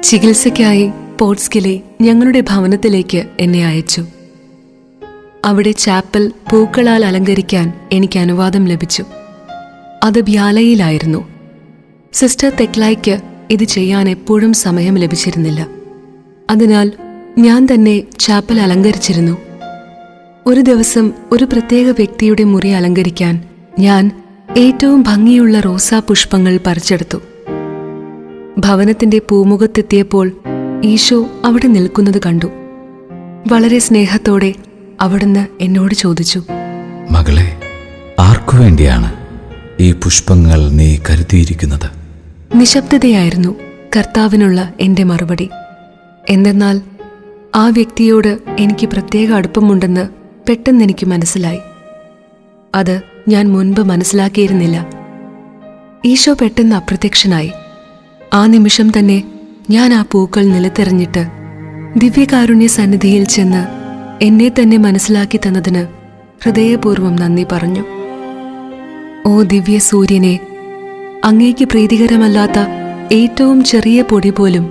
ചികിത്സയ്ക്കായി പോർട്സ്കിലെ ഞങ്ങളുടെ ഭവനത്തിലേക്ക് എന്നെ അയച്ചു. അവിടെ ചാപ്പൽ പൂക്കളാൽ അലങ്കരിക്കാൻ എനിക്ക് അനുവാദം ലഭിച്ചു. അത് ബ്യാലയിലായിരുന്നു. സിസ്റ്റർ തെക്ലായ്ക്ക് ഇത് ചെയ്യാൻ എപ്പോഴും സമയം ലഭിച്ചിരുന്നില്ല. അതിനാൽ ഞാൻ തന്നെ ചാപ്പൽ അലങ്കരിച്ചിരുന്നു. ഒരു ദിവസം ഒരു പ്രത്യേക വ്യക്തിയുടെ മുറി അലങ്കരിക്കാൻ ഞാൻ ഏറ്റവും ഭംഗിയുള്ള റോസാ പുഷ്പങ്ങൾ പറിച്ചെടുത്തു. ഭവനത്തിന്റെ പൂമുഖത്തെത്തിയപ്പോൾ ഈശോ അവിടെ നിൽക്കുന്നത് കണ്ടു. വളരെ സ്നേഹത്തോടെ അവിടുന്ന് എന്നോട് ചോദിച്ചു, മകളെ, ആർക്കു വേണ്ടിയാണ് ഈ പുഷ്പങ്ങൾ നീ കരുതിയിരിക്കുന്നത്? നിശബ്ദതയായിരുന്നു കർത്താവിനുള്ള എന്റെ മറുപടി. എന്തെന്നാൽ ആ വ്യക്തിയോട് എനിക്ക് പ്രത്യേക അടുപ്പമുണ്ടെന്ന് പെട്ടെന്ന് എനിക്ക് മനസ്സിലായി. അത് ഞാൻ മുൻപ് മനസ്സിലാക്കിയിരുന്നില്ല. ഈശോ പെട്ടെന്ന് അപ്രത്യക്ഷനായി. ആ നിമിഷം തന്നെ ഞാൻ ആ പൂക്കൾ നിലത്തെറിഞ്ഞിട്ട് ദിവ്യകാരുണ്യ സന്നിധിയിൽ ചെന്ന് എന്നെ തന്നെ മനസ്സിലാക്കി തന്നതിന് ഹൃദയപൂർവ്വം നന്ദി പറഞ്ഞു. ഓ ദിവ്യ സൂര്യനെ, അങ്ങേക്ക് പ്രീതികരമല്ലാത്ത ഏറ്റവും ചെറിയ പൊടി പോലും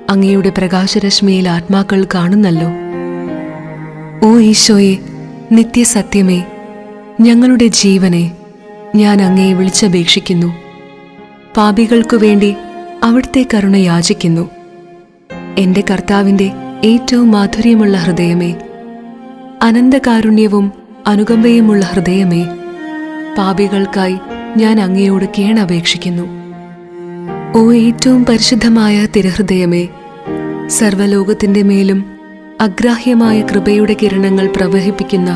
അങ്ങയുടെ പ്രകാശരശ്മിയിൽ ആത്മാക്കൾ കാണുന്നല്ലോ. ഓ ഈശോയെ, നിത്യസത്യമേ, ഞങ്ങളുടെ ജീവനെ, ഞാൻ അങ്ങയെ വിളിച്ചപേക്ഷിക്കുന്നു. പാപികൾക്കു വേണ്ടി അവിടുത്തെ കരുണ യാചിക്കുന്നു. എന്റെ കർത്താവിന്റെ ഏറ്റവും മാധുര്യമുള്ള ഹൃദയമേ, അനന്തകാരുണ്യവും അനുകമ്പയുമുള്ള ഹൃദയമേ, പാപികൾക്കായി ഞാൻ അങ്ങയോട് കേണപേക്ഷിക്കുന്നു. ഓ ഏറ്റവും പരിശുദ്ധമായ തിരുഹൃദയമേ, സർവ്വലോകത്തിന്റെ മേലും അഗ്രാഹ്യമായ കൃപയുടെ കിരണങ്ങൾ പ്രവഹിപ്പിക്കുന്ന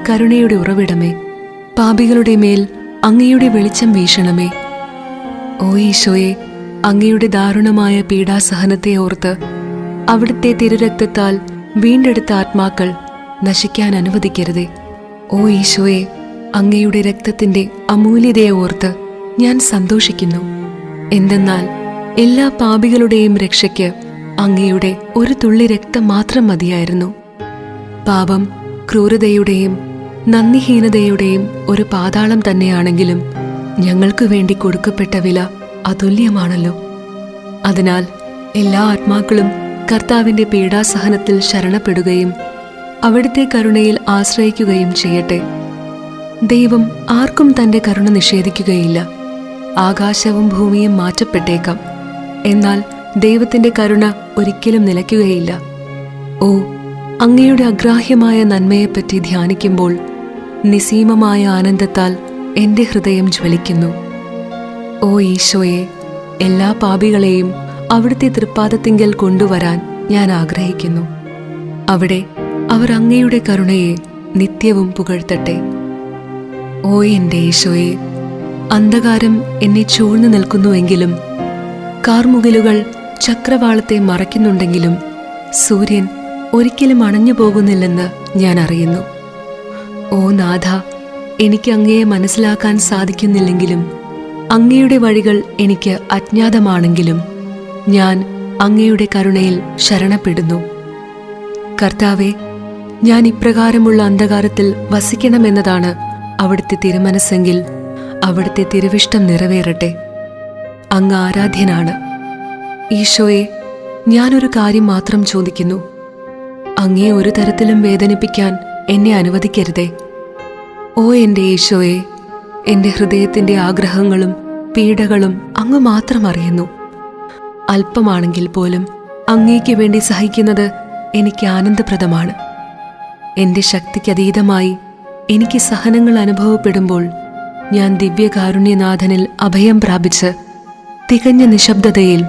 കരുണയുടെ ഉറവിടമേ, പാപികളുടെ മേൽ അങ്ങയുടെ വെളിച്ചം വീശണമേ. ഓ ഈശോയെ, അങ്ങയുടെ ദാരുണമായ പീഡാസഹനത്തെ ഓർത്ത് അവിടുത്തെ തിരുരക്തത്താൽ വീണ്ടെടുത്ത ആത്മാക്കൾ നശിക്കാൻ അനുവദിക്കരുതേ. ഓ ഈശോയെ, അങ്ങയുടെ രക്തത്തിന്റെ അമൂല്യതയെ ഓർത്ത് ഞാൻ സന്തോഷിക്കുന്നു. എന്തെന്നാൽ എല്ലാ പാപികളുടെയും രക്ഷയ്ക്ക് അങ്ങയുടെ ഒരു തുള്ളി രക്തം മാത്രം മതിയായിരുന്നു. പാപം ക്രൂരതയുടെയും നന്ദിഹീനതയുടെയും ഒരു പാതാളം തന്നെയാണെങ്കിലും ഞങ്ങൾക്കു വേണ്ടി കൊടുക്കപ്പെട്ട വില അതുല്യമാണല്ലോ. അതിനാൽ എല്ലാ ആത്മാക്കളും കർത്താവിന്റെ പീഡാസഹനത്തിൽ ശരണപ്പെടുകയും അവിടുത്തെ കരുണയിൽ ആശ്രയിക്കുകയും ചെയ്യട്ടെ. ദൈവം ആർക്കും തന്റെ കരുണ നിഷേധിക്കുകയില്ല. ആകാശവും ഭൂമിയും മാറ്റപ്പെട്ടേക്കാം, എന്നാൽ ദൈവത്തിന്റെ കരുണ ഒരിക്കലും നിലയ്ക്കുകയില്ല. ഓ, അങ്ങയുടെ അഗ്രാഹ്യമായ നന്മയെപ്പറ്റി ധ്യാനിക്കുമ്പോൾ നിസീമമായ ആനന്ദത്താൽ എന്റെ ഹൃദയം ജ്വലിക്കുന്നു. ഓ ഈശോയെ, എല്ലാ പാപികളെയും അവിടുത്തെ തൃപ്പാദത്തിങ്കൽ കൊണ്ടുവരാൻ ഞാൻ ആഗ്രഹിക്കുന്നു. അവിടെ അവർ അങ്ങയുടെ കരുണയെ നിത്യവും പുകഴ്ത്തട്ടെ. ഓ എന്റെ ഈശോയെ, അന്ധകാരം എന്നെ ചൂഴ്ന്നു നിൽക്കുന്നുവെങ്കിലും കാർമുകിലുകൾ ചക്രവാളത്തെ മറയ്ക്കുന്നുണ്ടെങ്കിലും സൂര്യൻ ഒരിക്കലും അണഞ്ഞു പോകുന്നില്ലെന്ന് ഞാൻ അറിയുന്നു. ഓ നാഥ, എനിക്ക് അങ്ങയെ മനസ്സിലാക്കാൻ സാധിക്കുന്നില്ലെങ്കിലും അങ്ങയുടെ വഴികൾ എനിക്ക് അജ്ഞാതമാണെങ്കിലും ഞാൻ അങ്ങയുടെ കരുണയിൽ ശരണപ്പെടുന്നു. കർത്താവെ, ഞാൻ ഇപ്രകാരമുള്ള അന്ധകാരത്തിൽ വസിക്കണമെന്നതാണ് അവിടുത്തെ തിരുമനസ്സെങ്കിൽ അവിടുത്തെ തിരുവിഷ്ടം നിറവേറട്ടെ. അങ്ങ് ആരാധ്യനാണ്. ഈശോയെ, ഞാനൊരു കാര്യം മാത്രം ചോദിക്കുന്നു. അങ്ങയെ ഒരു തരത്തിലും വേദനിപ്പിക്കാൻ എന്നെ അനുവദിക്കരുതേ. ഓ എന്റെ ഈശോയെ, എന്റെ ഹൃദയത്തിന്റെ ആഗ്രഹങ്ങളും പീഡകളും അങ്ങ് മാത്രം അറിയുന്നു. അല്പമാണെങ്കിൽ പോലും അങ്ങേക്ക് വേണ്ടി സഹിക്കുന്നത് എനിക്ക് ആനന്ദപ്രദമാണ്. എന്റെ ശക്തിക്കതീതമായി എനിക്ക് സഹനങ്ങൾ അനുഭവപ്പെടുമ്പോൾ ഞാൻ ദിവ്യകാരുണ്യനാഥനിൽ അഭയം പ്രാപിച്ച് തികഞ്ഞ നിശബ്ദതയിൽ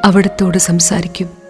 അവിടുത്തോട് സംസാരിക്കും.